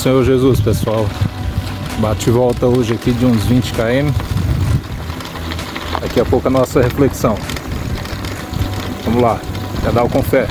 Senhor Jesus, pessoal. Bate e volta hoje aqui de uns 20 km. Daqui a pouco a nossa reflexão. Vamos lá, pedal com fé.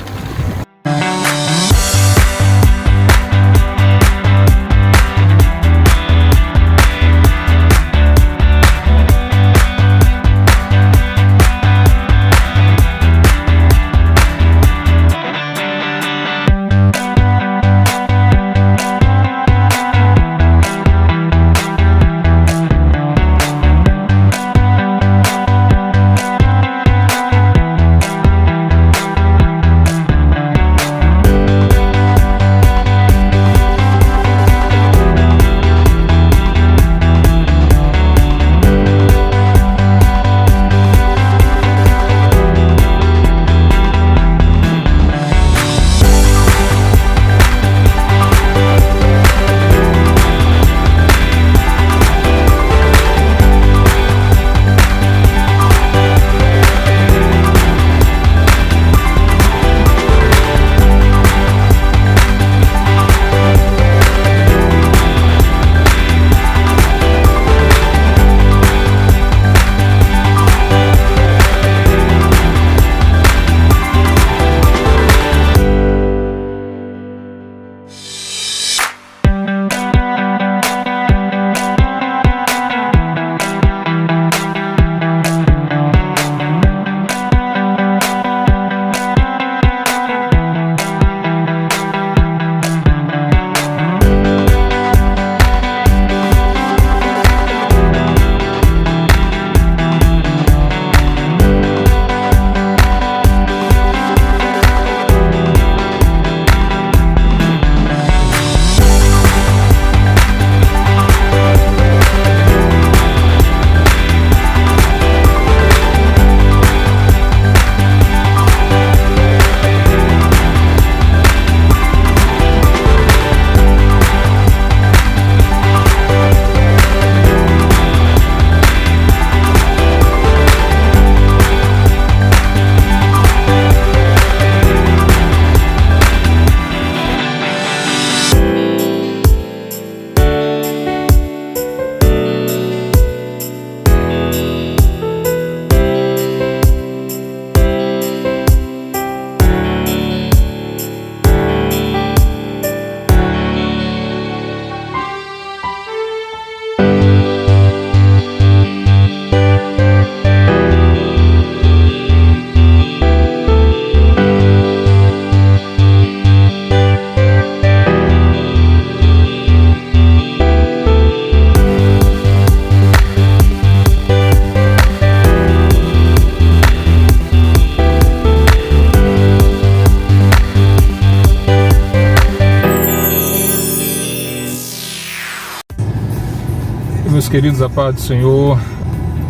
Meus queridos, a paz do Senhor,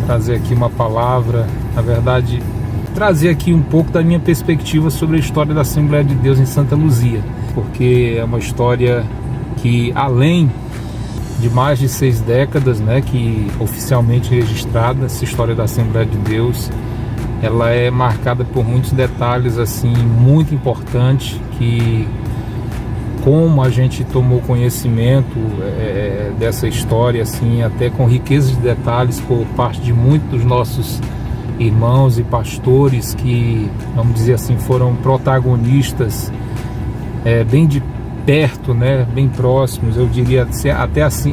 trazer aqui uma palavra, na verdade, trazer aqui um pouco da minha perspectiva sobre a história da Assembleia de Deus em Santa Luzia, porque é uma história que, além de mais de 6 décadas, né, que oficialmente registrada, essa história da Assembleia de Deus, ela é marcada por muitos detalhes assim muito importantes, que como a gente tomou conhecimento dessa história, assim, até com riqueza de detalhes por parte de muitos dos nossos irmãos e pastores que, vamos dizer assim, foram protagonistas bem de perto, né, bem próximos, eu diria até assim,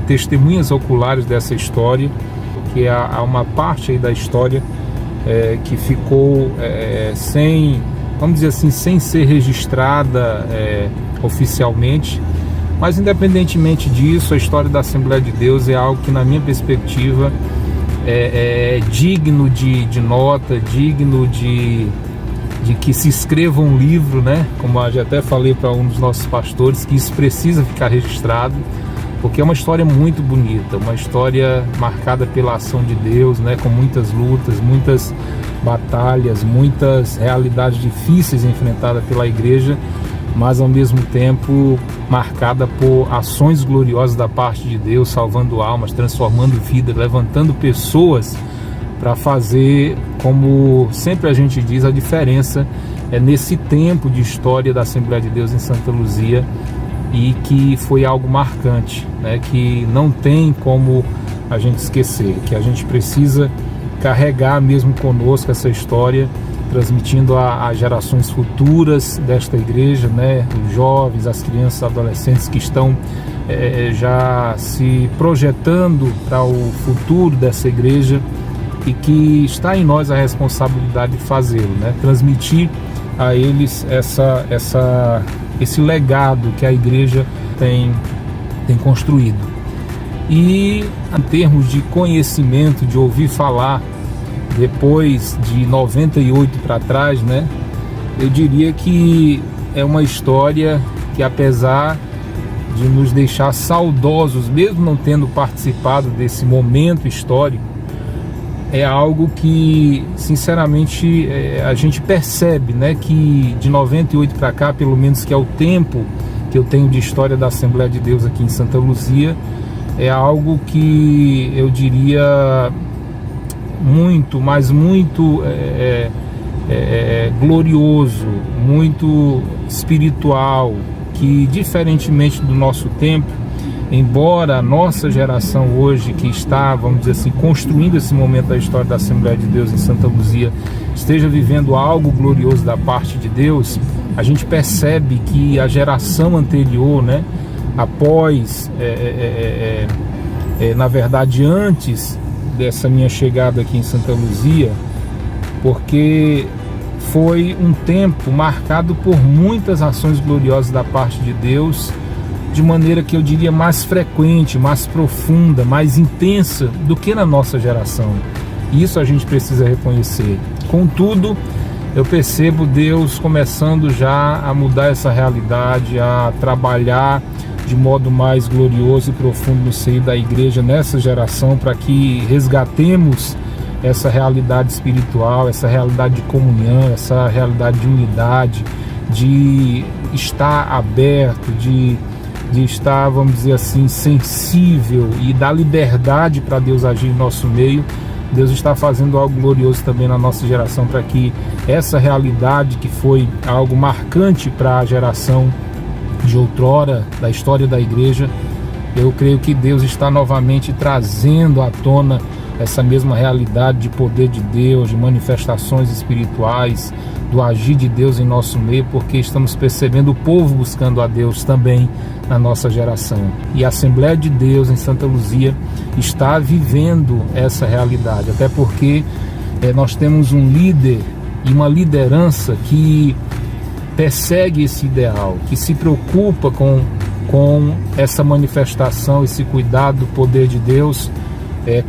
testemunhas oculares dessa história, porque há uma parte aí da história que ficou sem, vamos dizer assim, sem ser registrada oficialmente, mas independentemente disso, a história da Assembleia de Deus é algo que, na minha perspectiva, é digno de nota, digno de que se escreva um livro, né? Como eu já até falei para um dos nossos pastores, que isso precisa ficar registrado, porque é uma história muito bonita, uma história marcada pela ação de Deus, né? Com muitas lutas, muitas batalhas, muitas realidades difíceis enfrentadas pela igreja, mas ao mesmo tempo marcada por ações gloriosas da parte de Deus, salvando almas, transformando vidas, levantando pessoas para fazer, como sempre a gente diz, a diferença nesse tempo de história da Assembleia de Deus em Santa Luzia, e que foi algo marcante, né, que não tem como a gente esquecer, que a gente precisa carregar mesmo conosco essa história, transmitindo a gerações futuras desta igreja, né, os jovens, as crianças, adolescentes que estão já se projetando para o futuro dessa igreja, e que está em nós a responsabilidade de fazê-lo, né, transmitir a eles esse legado que a igreja tem construído. E em termos de conhecimento, de ouvir falar, depois de 98 para trás, né, eu diria que é uma história que, apesar de nos deixar saudosos, mesmo não tendo participado desse momento histórico, é algo que, sinceramente, a gente percebe, né, que de 98 para cá, pelo menos, que é o tempo que eu tenho de história da Assembleia de Deus aqui em Santa Luzia, é algo que eu diria muito, mas muito glorioso, muito espiritual, que, diferentemente do nosso tempo, embora a nossa geração hoje, que está, vamos dizer assim, construindo esse momento da história da Assembleia de Deus em Santa Luzia, esteja vivendo algo glorioso da parte de Deus, a gente percebe que a geração anterior, né, após, na verdade, antes dessa minha chegada aqui em Santa Luzia, porque foi um tempo marcado por muitas ações gloriosas da parte de Deus, de maneira que eu diria mais frequente, mais profunda, mais intensa do que na nossa geração. Isso a gente precisa reconhecer. Contudo, eu percebo Deus começando já a mudar essa realidade, a trabalhar de modo mais glorioso e profundo no seio da igreja nessa geração, para que resgatemos essa realidade espiritual, essa realidade de comunhão, essa realidade de unidade, de estar aberto, de estar, vamos dizer assim, sensível e dar liberdade para Deus agir em nosso meio. Deus está fazendo algo glorioso também na nossa geração, para que essa realidade, que foi algo marcante para a geração de outrora da história da igreja, eu creio que Deus está novamente trazendo à tona essa mesma realidade de poder de Deus, de manifestações espirituais, do agir de Deus em nosso meio, porque estamos percebendo o povo buscando a Deus também na nossa geração. E a Assembleia de Deus em Santa Luzia está vivendo essa realidade, até porque nós temos um líder e uma liderança que persegue esse ideal, que se preocupa com essa manifestação, esse cuidado do poder de Deus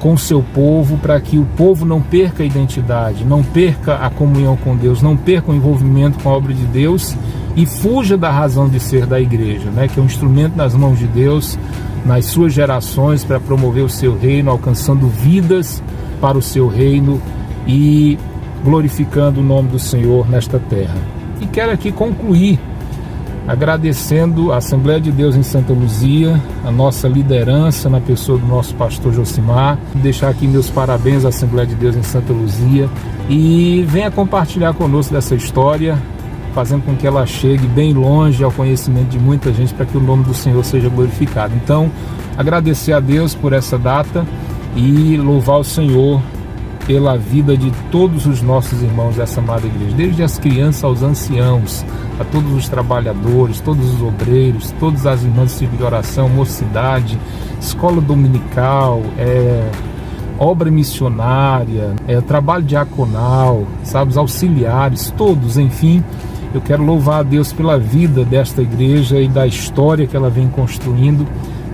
com o seu povo, para que o povo não perca a identidade, não perca a comunhão com Deus, não perca o envolvimento com a obra de Deus e fuja da razão de ser da igreja, né, que é um instrumento nas mãos de Deus, nas suas gerações, para promover o seu reino, alcançando vidas para o seu reino e glorificando o nome do Senhor nesta terra. E quero aqui concluir agradecendo a Assembleia de Deus em Santa Luzia, a nossa liderança na pessoa do nosso pastor Josimar, deixar aqui meus parabéns à Assembleia de Deus em Santa Luzia, e venha compartilhar conosco dessa história, fazendo com que ela chegue bem longe ao conhecimento de muita gente, para que o nome do Senhor seja glorificado. Então, agradecer a Deus por essa data e louvar o Senhor pela vida de todos os nossos irmãos dessa amada igreja, desde as crianças aos anciãos, a todos os trabalhadores, todos os obreiros, todas as irmãs de serviço de oração, mocidade, escola dominical, obra missionária, trabalho diaconal, sabe, os auxiliares, todos, enfim. Eu quero louvar a Deus pela vida desta igreja e da história que ela vem construindo,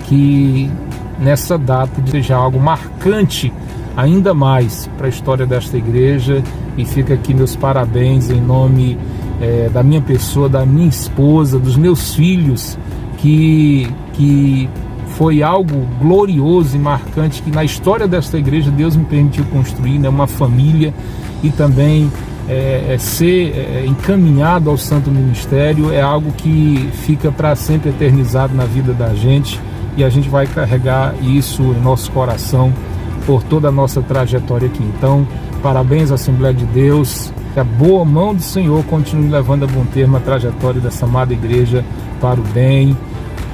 que nessa data seja algo marcante ainda mais para a história desta igreja. E fica aqui meus parabéns em nome da minha pessoa, da minha esposa, dos meus filhos, que foi algo glorioso e marcante que na história desta igreja Deus me permitiu construir, né, uma família, e também ser encaminhado ao santo ministério é algo que fica para sempre eternizado na vida da gente, e a gente vai carregar isso em nosso coração por toda a nossa trajetória aqui. Então, parabéns à Assembleia de Deus, que a boa mão do Senhor continue levando a bom termo a trajetória dessa amada igreja para o bem,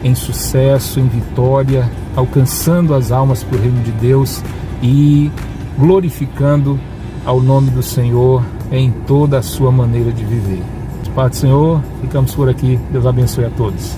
em sucesso, em vitória, alcançando as almas para o reino de Deus e glorificando ao nome do Senhor em toda a sua maneira de viver. Paz do Senhor, ficamos por aqui. Deus abençoe a todos.